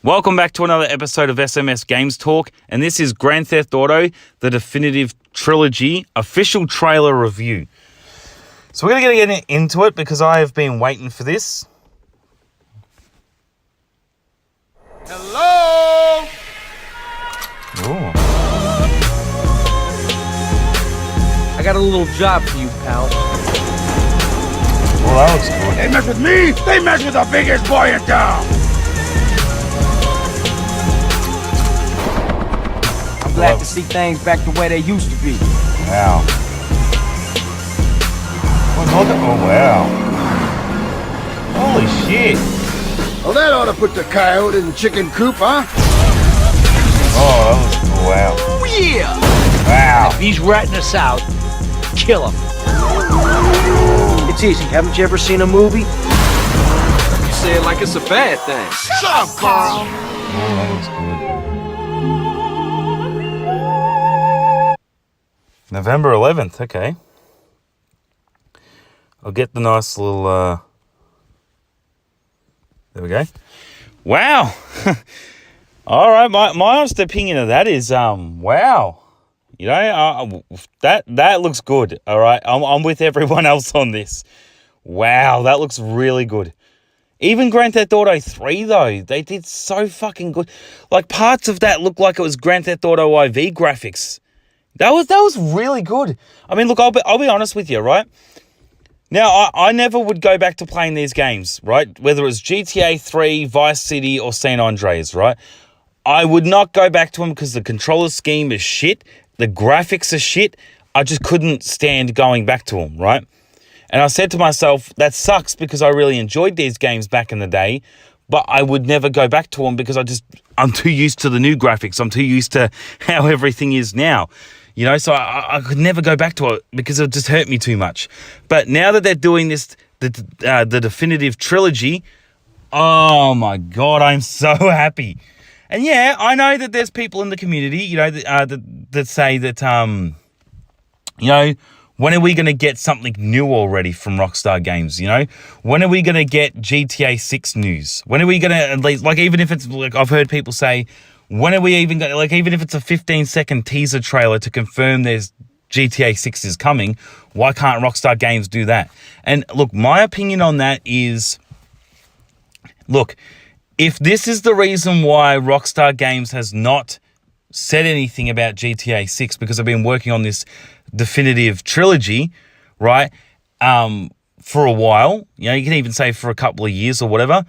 Welcome back to another episode of SMS Games Talk, and this is Grand Theft Auto, the definitive trilogy official trailer review. So we're going to get into it because I have been waiting for this. Hello? Ooh. I got a little job for you, pal. Well, that looks good. They mess with me, they mess with the biggest boy in town. I'm glad to see things back the way they used to be. Wow. Oh, wow. Holy shit. Well, that ought to put the coyote in the chicken coop, huh? Oh, that was, wow. Oh, yeah! Wow. If he's ratting us out, kill him. It's easy. Haven't you ever seen a movie? You say it like it's a bad thing. Shut up, Carl! Oh, that looks good. November 11th, okay. I'll get the nice little, there we go. Wow. All right, my honest opinion of that is, wow. You know, that looks good, all right? I'm with everyone else on this. Wow, that looks really good. Even Grand Theft Auto 3, though, they did so fucking good. Like, parts of that looked like it was Grand Theft Auto IV graphics. That was really good. I mean, look, I'll be honest with you, right? Now, I never would go back to playing these games, right? Whether it was GTA 3, Vice City, or San Andreas, right? I would not go back to them because the controller scheme is shit. The graphics are shit. I just couldn't stand going back to them, right? And I said to myself, that sucks because I really enjoyed these games back in the day, but I would never go back to them because I'm too used to the new graphics. I'm too used to how everything is now. You know, so I could never go back to it because it just hurt me too much. But now that they're doing this, the definitive trilogy, oh my God, I'm so happy. And yeah, I know that there's people in the community, you know, that say that, you know, when are we going to get something new already from Rockstar Games, you know? When are we going to get GTA 6 news? When are we going to, at least, like, even if it's, like, I've heard people say, when are we even going to, like, even if it's a 15-second teaser trailer to confirm there's GTA 6 is coming, why can't Rockstar Games do that? And look, my opinion on that is, look, if this is the reason why Rockstar Games has not said anything about GTA 6 because I've been working on this definitive trilogy, right, for a while, you know, you can even say for a couple of years or whatever,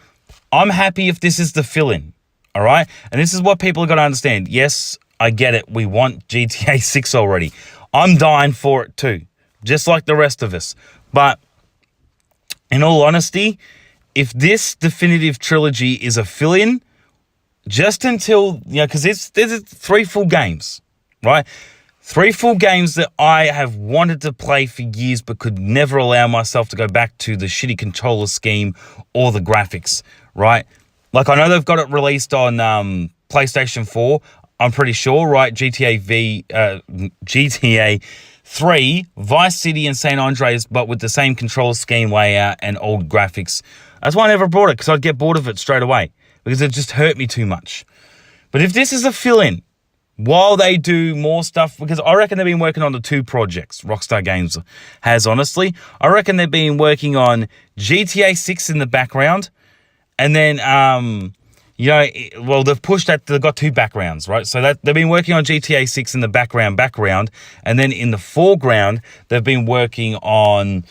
I'm happy if this is the fill-in, all right? And this is what people have got to understand. Yes, I get it. We want GTA 6 already. I'm dying for it too, just like the rest of us. But in all honesty, if this definitive trilogy is a fill-in, just until, you know, because there's 3 full games, right? 3 full games that I have wanted to play for years but could never allow myself to go back to the shitty controller scheme or the graphics, right? Like, I know they've got it released on PlayStation 4, I'm pretty sure, right? GTA 3, Vice City and San Andreas, but with the same controller scheme, layout, and old graphics. That's why I never bought it, because I'd get bored of it straight away, because it just hurt me too much. But if this is a fill-in, while they do more stuff, because I reckon they've been working on the 2 projects Rockstar Games has, honestly. I reckon they've been working on GTA 6 in the background, and then, you know, well, they've pushed that, they've got 2 backgrounds, right? So that they've been working on GTA 6 in the background, and then in the foreground, they've been working on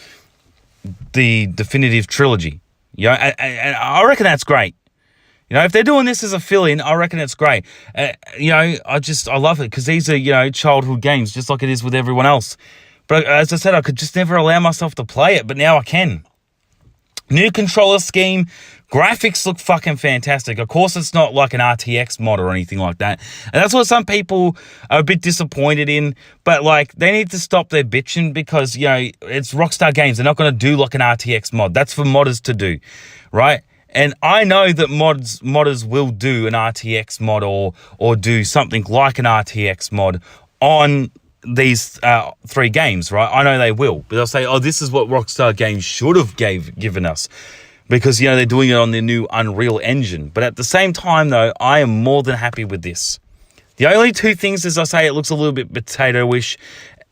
the definitive trilogy. You know, and I reckon that's great. You know, if they're doing this as a fill-in, I reckon it's great. You know, I love it because these are, you know, childhood games, just like it is with everyone else. But as I said, I could just never allow myself to play it, but now I can. New controller scheme, graphics look fucking fantastic. Of course, it's not like an RTX mod or anything like that. And that's what some people are a bit disappointed in. But, like, they need to stop their bitching because, you know, it's Rockstar Games. They're not going to do like an RTX mod. That's for modders to do, right? And I know that modders will do an RTX mod or do something like an RTX mod on these 3 games, right? I know they will. But they'll say, oh, this is what Rockstar Games should have given us. because, you know, they're doing it on their new Unreal Engine. But at the same time, though, I am more than happy with this. The only two things, as I say, it looks a little bit potato-ish,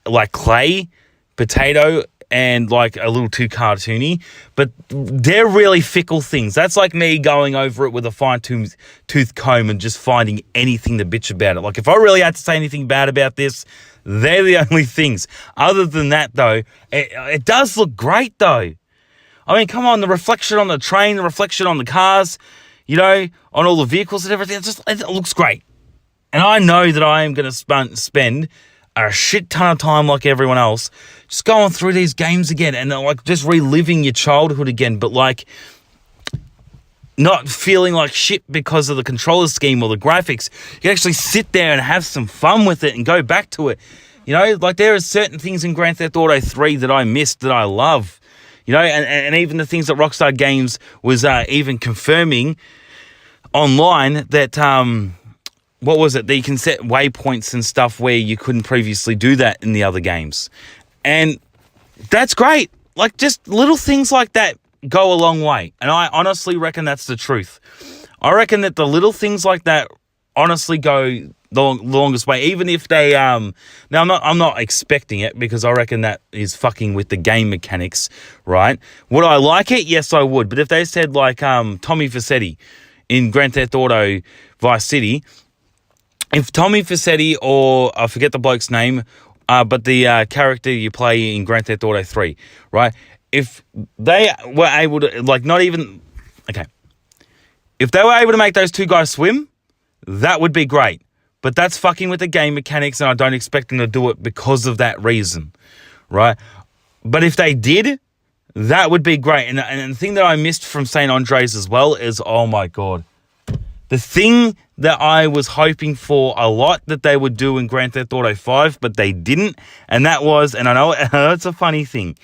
like clay, potato, and like a little too cartoony. But they're really fickle things. That's like me going over it with a fine-tooth comb and just finding anything to bitch about it. Like, if I really had to say anything bad about this, they're the only things. Other than that, though, it does look great, though. I mean, come on, the reflection on the train, the reflection on the cars, you know, on all the vehicles and everything, it looks great. And I know that I am going to spend a shit ton of time, like everyone else, just going through these games again and like just reliving your childhood again, but like not feeling like shit because of the controller scheme or the graphics. You can actually sit there and have some fun with it and go back to it. You know, like there are certain things in Grand Theft Auto 3 that I missed that I love. You know, and even the things that Rockstar Games was even confirming online that, what was it? That you can set waypoints and stuff where you couldn't previously do that in the other games. And that's great. Like, just little things like that go a long way. And I honestly reckon that's the truth. I reckon that the little things like that honestly go the longest way, even if they now I'm not expecting it, because I reckon that is fucking with the game mechanics, right? Would I like it? Yes, I would. But if they said like Tommy Vercetti in Grand Theft Auto Vice City, if Tommy Vercetti, or I forget the bloke's name, but the character you play in Grand Theft Auto 3, right? If they were able to, like, not even, okay, if they were able to make those two guys swim, that would be great. But that's fucking with the game mechanics, and I don't expect them to do it because of that reason, right? But if they did, that would be great. And the thing that I missed from St. Andreas as well is, oh my God, the thing that I was hoping for a lot that they would do in Grand Theft Auto 5, but they didn't, and that was, and I know it's a funny thing,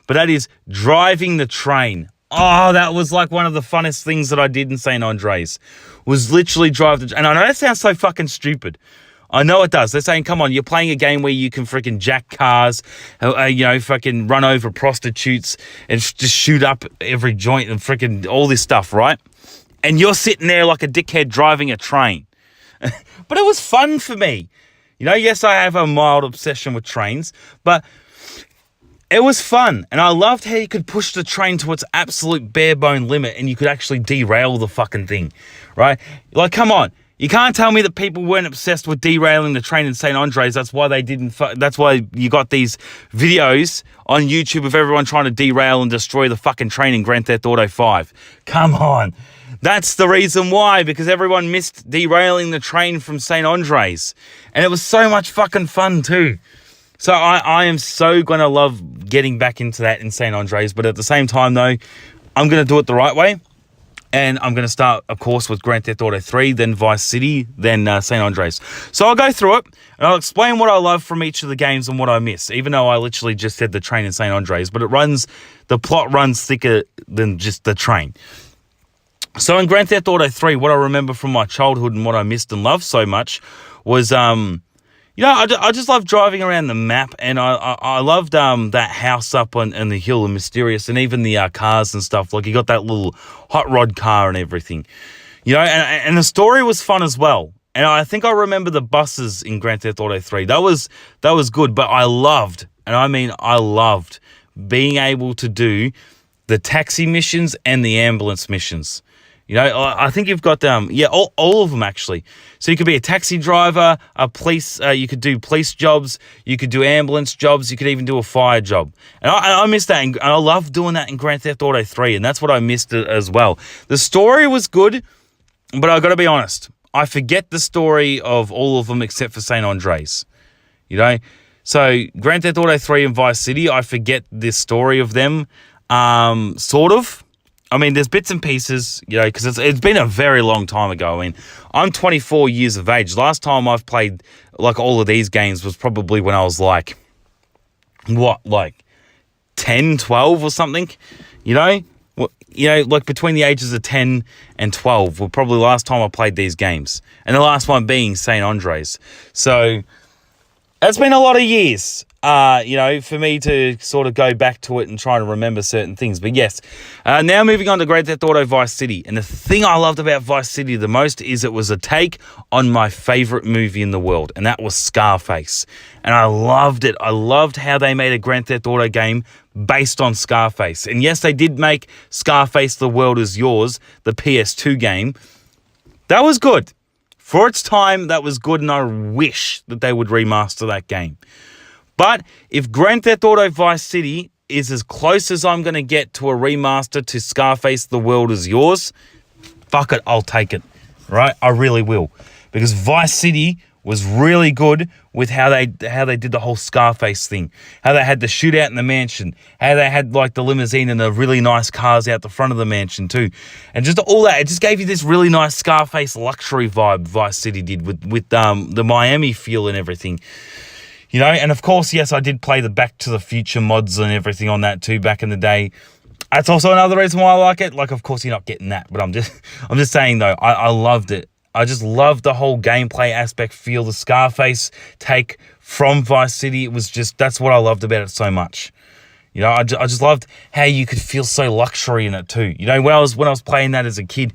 but that is driving the train. Oh, that was like one of the funnest things that I did in St. Andreas, was literally drive the... And I know that sounds so fucking stupid. I know it does. They're saying, come on, you're playing a game where you can freaking jack cars, you know, fucking run over prostitutes and just shoot up every joint and freaking all this stuff, right? And you're sitting there like a dickhead driving a train. But it was fun for me. You know, yes, I have a mild obsession with trains, but it was fun. And I loved how you could push the train to its absolute bare bone limit and you could actually derail the fucking thing, right? Like, come on. You can't tell me that people weren't obsessed with derailing the train in St. Andreas. That's why they didn't. That's why you got these videos on YouTube of everyone trying to derail and destroy the fucking train in Grand Theft Auto 5. Come on. That's the reason why, because everyone missed derailing the train from St. Andreas. And it was so much fucking fun too. So I am so going to love getting back into that in St. Andreas. But at the same time, though, I'm going to do it the right way. And I'm going to start, of course, with Grand Theft Auto 3, then Vice City, then St. Andreas. So I'll go through it, and I'll explain what I love from each of the games and what I miss, even though I literally just said the train in St. Andreas. But the plot runs thicker than just the train. So in Grand Theft Auto 3, what I remember from my childhood and what I missed and loved so much was... you know, I just love driving around the map, and I loved that house up on the hill and Mysterious, and even the cars and stuff. Like, you got that little hot rod car and everything. You know, and the story was fun as well. And I think I remember the buses in Grand Theft Auto 3. That was good, but I loved, and I mean I loved, being able to do the taxi missions and the ambulance missions. You know, I think you've got, all of them, actually. So you could be a taxi driver, a police, you could do police jobs, you could do ambulance jobs, you could even do a fire job. And I missed that, and I love doing that in Grand Theft Auto 3, and that's what I missed as well. The story was good, but I've got to be honest, I forget the story of all of them except for St. Andreas. You know? So Grand Theft Auto 3 and Vice City, I forget the story of them, sort of. I mean, there's bits and pieces, you know, because it's been a very long time ago. I mean, I'm 24 years of age. Last time I've played, like, all of these games was probably when I was, like, 10, 12 or something, you know? Like, between the ages of 10 and 12 were probably the last time I played these games. And the last one being St. Andreas. So, It's been a lot of years, for me to sort of go back to it and try to remember certain things. But yes, now moving on to Grand Theft Auto Vice City. And the thing I loved about Vice City the most is it was a take on my favorite movie in the world, and that was Scarface. And I loved it. I loved how they made a Grand Theft Auto game based on Scarface. And yes, they did make Scarface The World Is Yours, the PS2 game. That was good. For its time, that was good, and I wish that they would remaster that game. But if Grand Theft Auto Vice City is as close as I'm going to get to a remaster to Scarface The World Is Yours, fuck it, I'll take it, right? I really will. Because Vice City was really good with how they did the whole Scarface thing. How they had the shootout in the mansion. How they had like the limousine and the really nice cars out the front of the mansion too. And just all that. It just gave you this really nice Scarface luxury vibe Vice City did with the Miami feel and everything. And of course, yes, I did play the Back to the Future mods and everything on that too back in the day. That's also another reason why I like it. Like, of course, you're not getting that, but I'm just saying though, I loved it. I just loved the whole gameplay aspect feel, the Scarface take from Vice City. It was just, that's what I loved about it so much. I just loved how you could feel so luxury in it too. When I was playing that as a kid,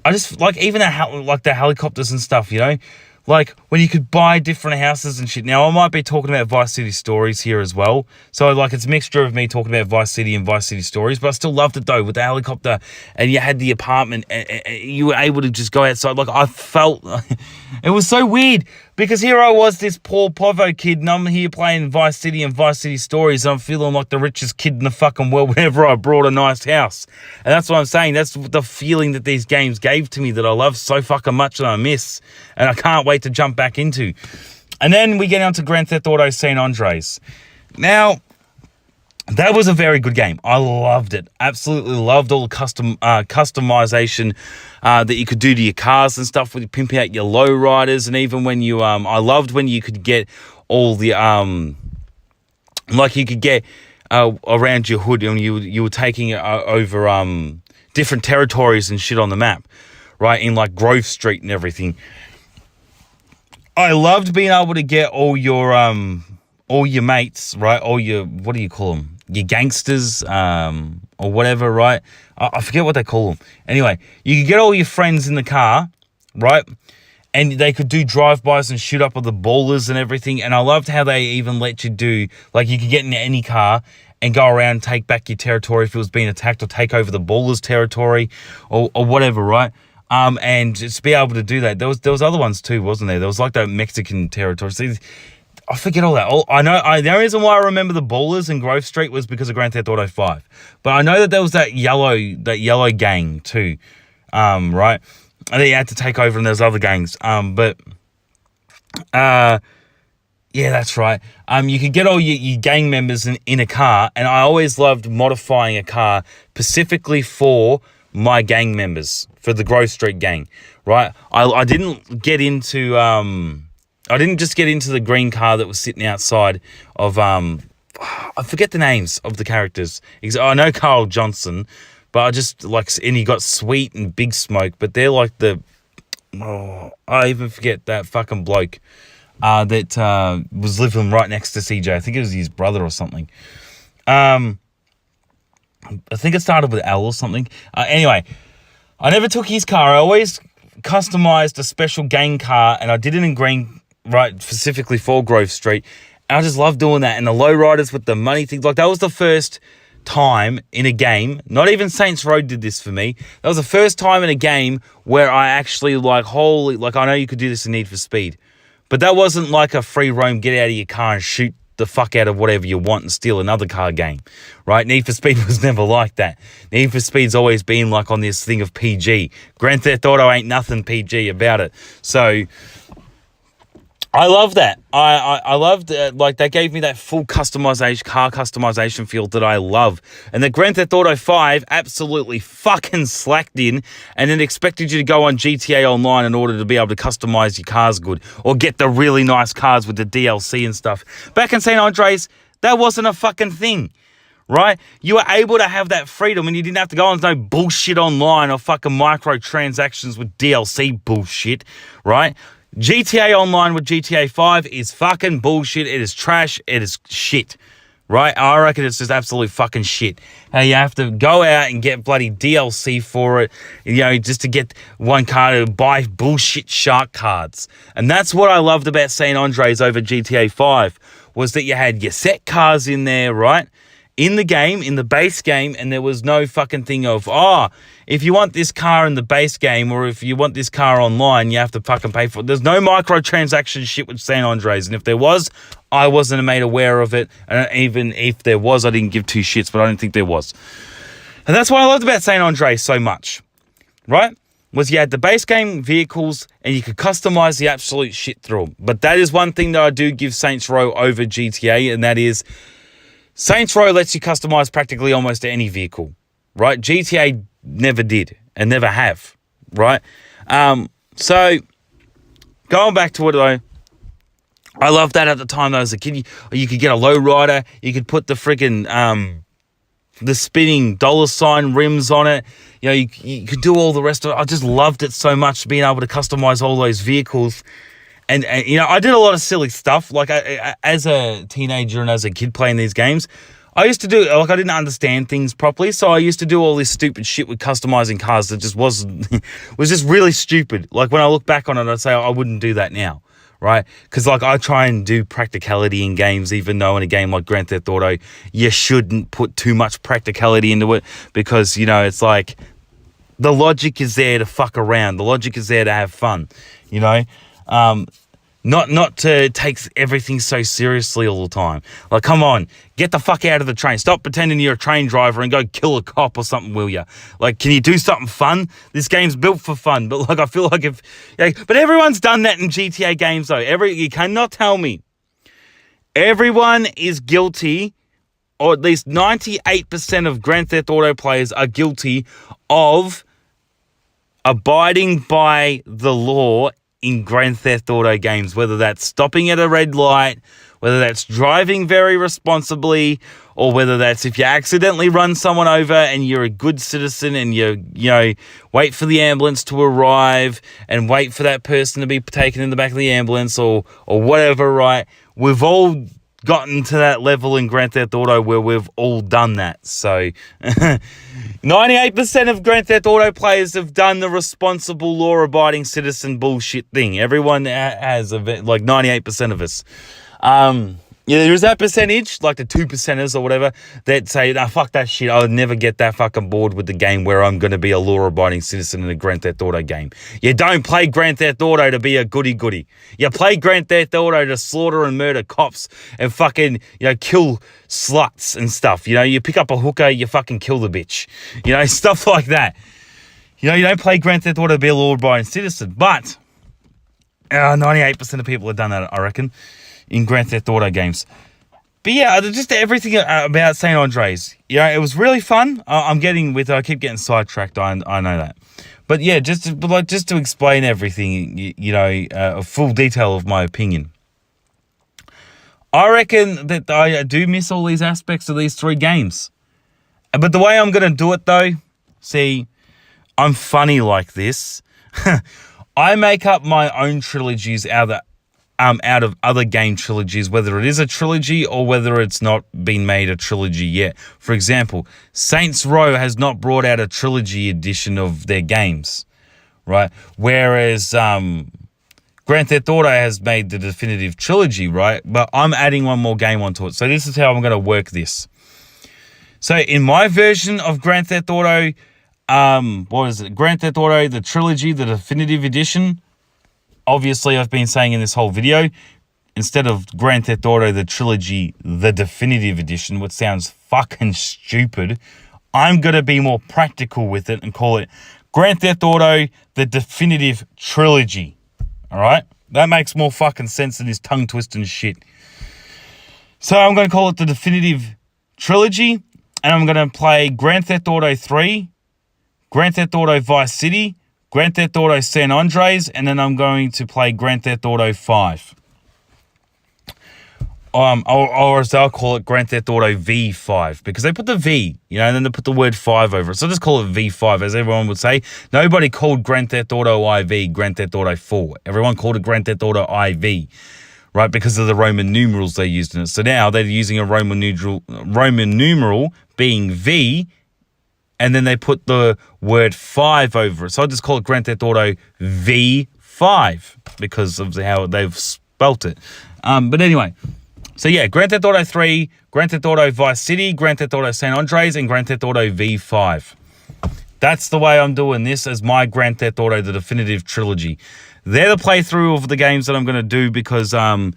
I just like even the helicopters and stuff. Like when you could buy different houses and shit. Now I might be talking about Vice City Stories here as well. So like it's a mixture of me talking about Vice City and Vice City Stories, but I still loved it though with the helicopter, and you had the apartment and you were able to just go outside. Like I felt it was so weird because here I was, this poor povo kid, and I'm here playing Vice City and Vice City Stories, and I'm feeling like the richest kid in the fucking world whenever I brought a nice house. And that's what I'm saying. That's the feeling that these games gave to me that I love so fucking much that I miss, and I can't wait to jump back into. And then we get on to Grand Theft Auto San Andreas. Now, that was a very good game. I loved it. Absolutely loved all the customization that you could do to your cars and stuff with pimping out your lowriders, and even when you I loved when you could get all the like you could get around your hood, and you were taking it over different territories and shit on the map, right, in like Grove Street and everything. I loved being able to get all your mates, right? All your, what do you call them? Your gangsters, or whatever, right? I forget what they call them. Anyway, you could get all your friends in the car, right? And they could do drive-bys and shoot up with the ballers and everything. And I loved how they even let you do, like you could get into any car and go around and take back your territory if it was being attacked, or take over the ballers' territory or whatever, right? And just be able to do that. There was other ones too, wasn't there? There was like the Mexican territory. See, I forget all that. I know the only reason why I remember the ballers in Grove Street was because of Grand Theft Auto 5. But I know that there was that yellow gang too, right? And then you had to take over, and there's other gangs. Yeah, that's right. You could get all your gang members in a car, and I always loved modifying a car specifically for my gang members, for the Grove Street gang, right? I didn't get into I didn't just get into the green car that was sitting outside of I forget the names of the characters. I know Carl Johnson, but I just like, and you got Sweet and Big Smoke, but they're like I even forget that fucking bloke that was living right next to CJ. I think it was his brother or something. I think it started with L or something. Anyway, I never took his car. I always customized a special gang car, and I did it in green, right, specifically for Grove Street. And I just love doing that. And the lowriders with the money things, like that was the first time in a game, not even Saints Row did this for me. That was the first time in a game where I actually I know you could do this in Need for Speed, but that wasn't like a free roam, get out of your car and shoot the fuck out of whatever you want and steal another car game, right? Need for Speed was never like that. Need for Speed's always been like on this thing of PG. Grand Theft Auto ain't nothing PG about it. So I love that. I loved like that gave me that full car customization feel that I love. And the Grand Theft Auto 5 absolutely fucking slacked in, and then expected you to go on GTA Online in order to be able to customize your cars good, or get the really nice cars with the DLC and stuff. Back in San Andreas, that wasn't a fucking thing, right? You were able to have that freedom, and you didn't have to go on no bullshit online or fucking microtransactions with DLC bullshit, right? GTA Online with GTA 5 is fucking bullshit. It is trash. It is shit. Right? I reckon it's just absolute fucking shit. How you have to go out and get bloody DLC for it, just to get one card to buy bullshit shark cards. And that's what I loved about San Andreas over GTA 5, was that you had your set cars in there, right? In the game, in the base game, and there was no fucking thing of, if you want this car in the base game or if you want this car online, you have to fucking pay for it. There's no microtransaction shit with San Andreas, and if there was, I wasn't made aware of it, and even if there was, I didn't give two shits, but I don't think there was. And that's what I loved about San Andreas so much, right? Was you had the base game vehicles and you could customize the absolute shit through them. But that is one thing that I do give Saints Row over GTA, and that is Saints Row lets you customize practically almost any vehicle, right? GTA never did and never have, right? So going back to it though, I loved that at the time that I was a kid. You could get a low rider, you could put the friggin' the spinning $ rims on it. You could do all the rest of it. I just loved it so much, being able to customize all those vehicles. And I did a lot of silly stuff. Like, as a teenager and as a kid playing these games, I used to do, I didn't understand things properly, so I used to do all this stupid shit with customizing cars that just was just really stupid. Like, when I look back on it, I'd say I wouldn't do that now, right? Because, I try and do practicality in games, even though in a game like Grand Theft Auto, you shouldn't put too much practicality into it, because, it's like, the logic is there to fuck around. The logic is there to have fun, Not to take everything so seriously all the time. Like, come on, get the fuck out of the train. Stop pretending you're a train driver and go kill a cop or something, will ya? Like, can you do something fun? This game's built for fun, but I feel like but everyone's done that in GTA games though. You cannot tell me everyone is guilty, or at least 98% of Grand Theft Auto players are guilty of abiding by the law in Grand Theft Auto games, whether that's stopping at a red light, whether that's driving very responsibly, or whether that's if you accidentally run someone over and you're a good citizen and you wait for the ambulance to arrive and wait for that person to be taken in the back of the ambulance or whatever, right? We've all gotten to that level in Grand Theft Auto where we've all done that. So 98% of Grand Theft Auto players have done the responsible, law-abiding citizen bullshit thing. Everyone has, like 98% of us. There is that percentage, like the 2%ers or whatever, that say, fuck that shit. I would never get that fucking bored with the game where I'm going to be a law-abiding citizen in a Grand Theft Auto game. You don't play Grand Theft Auto to be a goody-goody. You play Grand Theft Auto to slaughter and murder cops and fucking, kill sluts and stuff. You pick up a hooker, you fucking kill the bitch. Stuff like that. You don't play Grand Theft Auto to be a law-abiding citizen. But 98% of people have done that, I reckon, in Grand Theft Auto games. But yeah, just everything about San Andreas. It was really fun. I keep getting sidetracked. I know that. But yeah, just to explain everything, a full detail of my opinion. I reckon that I do miss all these aspects of these three games. But the way I'm going to do it though, see, I'm funny like this. I make up my own trilogies out of other game trilogies, whether it is a trilogy or whether it's not been made a trilogy yet. For example, Saints Row has not brought out a trilogy edition of their games, right? Whereas Grand Theft Auto has made the definitive trilogy, right? But I'm adding one more game onto it. So this is how I'm going to work this. So in my version of Grand Theft Auto, Grand Theft Auto, the trilogy, the definitive edition, obviously, I've been saying in this whole video, instead of Grand Theft Auto, the trilogy, the definitive edition, which sounds fucking stupid, I'm going to be more practical with it and call it Grand Theft Auto, the definitive trilogy. All right? That makes more fucking sense than this tongue-twisting shit. So I'm going to call it the definitive trilogy, and I'm going to play Grand Theft Auto 3, Grand Theft Auto Vice City, Grand Theft Auto San Andreas, and then I'm going to play Grand Theft Auto 5. or as they'll call it, Grand Theft Auto V5, because they put the V, and then they put the word 5 over it. So just call it V5, as everyone would say. Nobody called Grand Theft Auto IV Grand Theft Auto 4. Everyone called it Grand Theft Auto IV, right, because of the Roman numerals they used in it. So now they're using a Roman numeral being V, and then they put the word 5 over it. So I just call it Grand Theft Auto V5 because of how they've spelt it. But anyway, so yeah, Grand Theft Auto 3, Grand Theft Auto Vice City, Grand Theft Auto San Andreas, and Grand Theft Auto V5. That's the way I'm doing this as my Grand Theft Auto, the definitive trilogy. They're the playthrough of the games that I'm going to do because while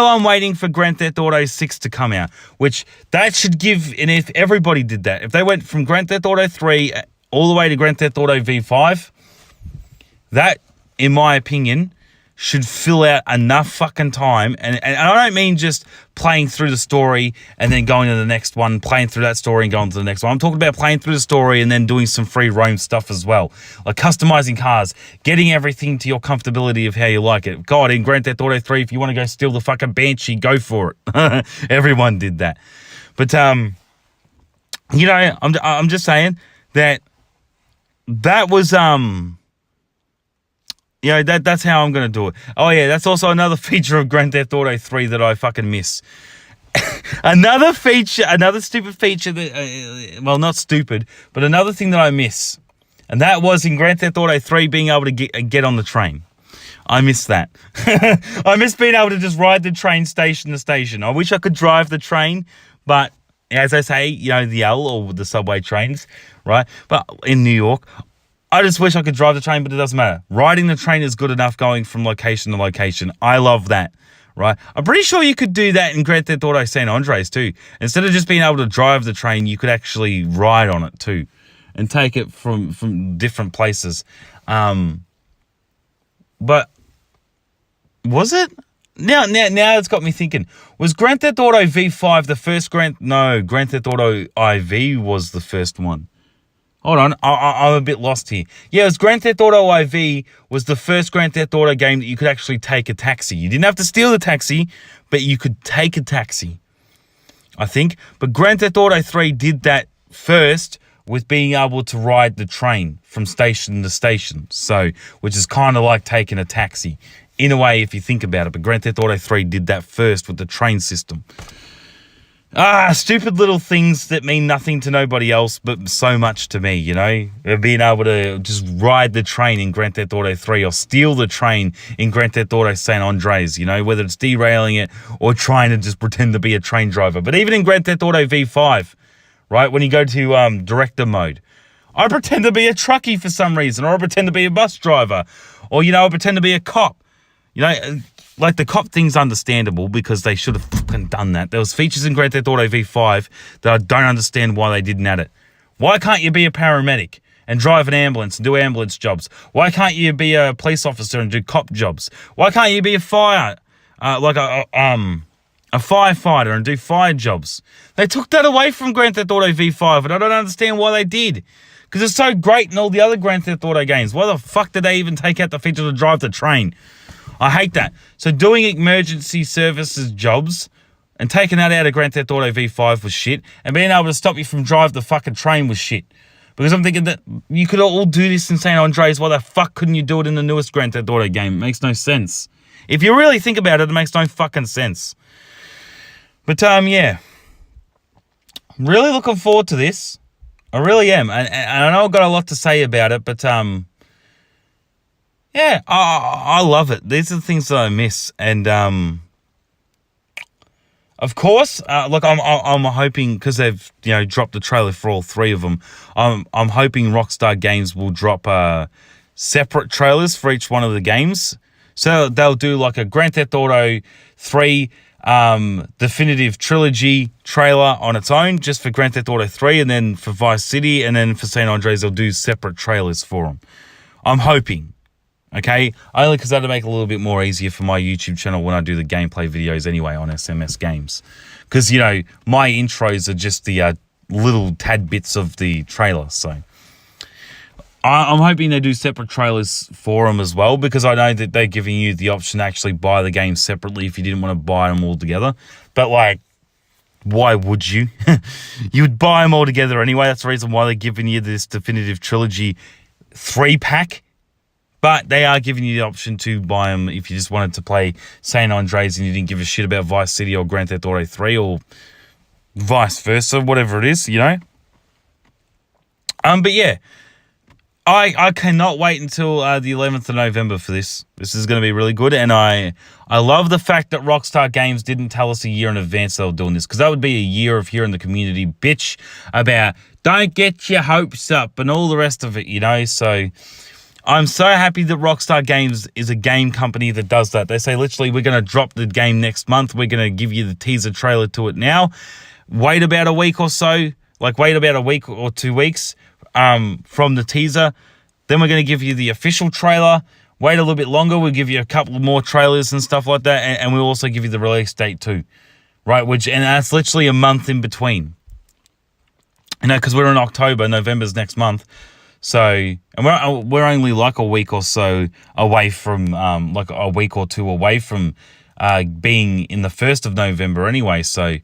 I'm waiting for Grand Theft Auto 6 to come out, which that should give, and if everybody did that, if they went from Grand Theft Auto 3 all the way to Grand Theft Auto V5, that, in my opinion, should fill out enough fucking time. And I don't mean just playing through the story and then going to the next one, playing through that story and going to the next one. I'm talking about playing through the story and then doing some free roam stuff as well. Like customizing cars, getting everything to your comfortability of how you like it. God, in Grand Theft Auto 3, if you want to go steal the fucking Banshee, go for it. Everyone did that. But, I'm just saying that was, that's how I'm going to do it. Oh, yeah, that's also another feature of Grand Theft Auto 3 that I fucking miss. Another stupid feature that, not stupid, but another thing that I miss. And that was in Grand Theft Auto 3 being able to get on the train. I miss that. I miss being able to just ride the train station to station. I wish I could drive the train, but as I say, the L or the subway trains, right? But in New York, I just wish I could drive the train, but it doesn't matter. Riding the train is good enough going from location to location. I love that, right? I'm pretty sure you could do that in Grand Theft Auto San Andreas too. Instead of just being able to drive the train, you could actually ride on it too and take it from different places. But was it? Now it's got me thinking. Was Grand Theft Auto V5 the first Grand Theft Auto IV was the first one. Hold on, I'm a bit lost here. Yeah, it was Grand Theft Auto IV was the first Grand Theft Auto game that you could actually take a taxi. You didn't have to steal the taxi, but you could take a taxi, I think. But Grand Theft Auto 3 did that first with being able to ride the train from station to station. So, which is kind of like taking a taxi, in a way, if you think about it. But Grand Theft Auto 3 did that first with the train system. Stupid little things that mean nothing to nobody else, but so much to me, Being able to just ride the train in Grand Theft Auto 3 or steal the train in Grand Theft Auto San Andreas, whether it's derailing it or trying to just pretend to be a train driver. But even in Grand Theft Auto V5, right, when you go to director mode, I pretend to be a truckie for some reason, or I pretend to be a bus driver, or, I pretend to be a cop. Like the cop thing's understandable because they should have fucking done that. There was features in Grand Theft Auto V5 that I don't understand why they didn't add it. Why can't you be a paramedic and drive an ambulance and do ambulance jobs? Why can't you be a police officer and do cop jobs? Why can't you be a firefighter and do fire jobs? They took that away from Grand Theft Auto V5, and I don't understand why they did. Because it's so great in all the other Grand Theft Auto games. Why the fuck did they even take out the feature to drive the train? I hate that. So doing emergency services jobs and taking that out of Grand Theft Auto V5 was shit, and being able to stop you from driving the fucking train was shit. Because I'm thinking that you could all do this in San Andreas. Why the fuck couldn't you do it in the newest Grand Theft Auto game? It makes no sense. If you really think about it, it makes no fucking sense. But, yeah. I'm really looking forward to this. I really am. And I know I've got a lot to say about it, but, yeah, I love it. These are the things that I miss. And, of course, look, I'm hoping, because they've, dropped the trailer for all three of them, I'm hoping Rockstar Games will drop separate trailers for each one of the games. So they'll do like a Grand Theft Auto 3 definitive trilogy trailer on its own, just for Grand Theft Auto 3, and then for Vice City, and then for San Andreas, they'll do separate trailers for them. I'm hoping. Okay, only because that'll make it a little bit more easier for my YouTube channel when I do the gameplay videos anyway on SMS Games. Because, my intros are just the little tad bits of the trailer. So, I'm hoping they do separate trailers for them as well, because I know that they're giving you the option to actually buy the game separately if you didn't want to buy them all together. But, like, why would you? You would buy them all together anyway. That's the reason why they're giving you this Definitive Trilogy 3-pack. But they are giving you the option to buy them if you just wanted to play San Andreas and you didn't give a shit about Vice City or Grand Theft Auto 3 or vice versa, whatever it is, you know? But yeah, I cannot wait until the 11th of November for this. This is going to be really good, and I love the fact that Rockstar Games didn't tell us a year in advance they were doing this, because that would be a year of hearing the community bitch about don't get your hopes up and all the rest of it, you know? So I'm so happy that Rockstar Games is a game company that does that. They say, literally, we're going to drop the game next month. We're going to give you the teaser trailer to it now. Wait about a week or so, like wait about a week or 2 weeks from the teaser. Then we're going to give you the official trailer. Wait a little bit longer. We'll give you a couple more trailers and stuff like that. And we'll also give you the release date too, right? And that's literally a month in between. You know, because we're in October, November's next month. So, and we're only like a week or so away from, like a week or two away from being in the 1st of November anyway. So,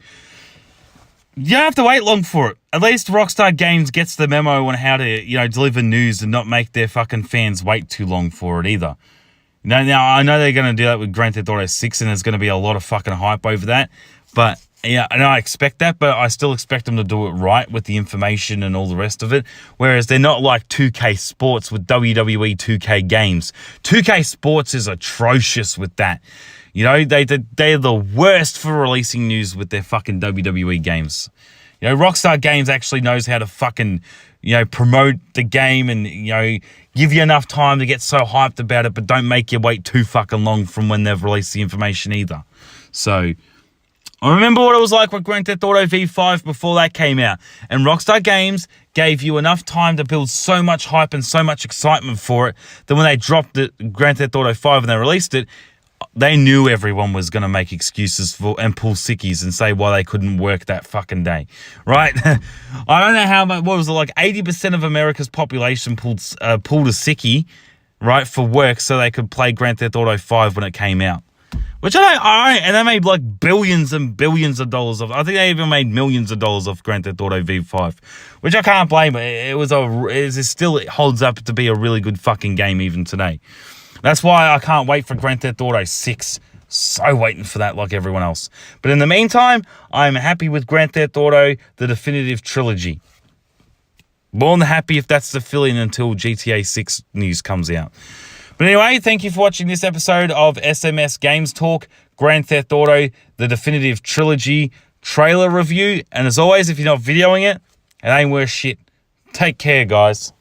you don't have to wait long for it. At least Rockstar Games gets the memo on how to, you know, deliver news and not make their fucking fans wait too long for it either. You know, now, I know they're going to do that with Grand Theft Auto 6, and there's going to be a lot of fucking hype over that. But, yeah, and I expect that, but I still expect them to do it right with the information and all the rest of it. Whereas they're not like 2K Sports with WWE 2K games. 2K Sports is atrocious with that. You know, they're the worst for releasing news with their fucking WWE games. You know, Rockstar Games actually knows how to fucking, you know, promote the game and, you know, give you enough time to get so hyped about it, but don't make you wait too fucking long from when they've released the information either. So, I remember what it was like with Grand Theft Auto V5 before that came out. And Rockstar Games gave you enough time to build so much hype and so much excitement for it that when they dropped the Grand Theft Auto 5 and they released it, they knew everyone was going to make excuses for and pull sickies and say why they couldn't work that fucking day, right? I don't know how much, what was it, like 80% of America's population pulled a sickie, right, for work so they could play Grand Theft Auto 5 when it came out. Which and they made like billions and billions of dollars off. I think they even made millions of dollars off Grand Theft Auto V5, which I can't blame. It still holds up to be a really good fucking game even today. That's why I can't wait for Grand Theft Auto 6. So waiting for that like everyone else. But in the meantime, I'm happy with Grand Theft Auto, the Definitive Trilogy. More than happy if that's the fill-in until GTA 6 news comes out. But anyway, thank you for watching this episode of SMS Games Talk, Grand Theft Auto, the Definitive Trilogy trailer review. And as always, if you're not videoing it, it ain't worth shit. Take care, guys.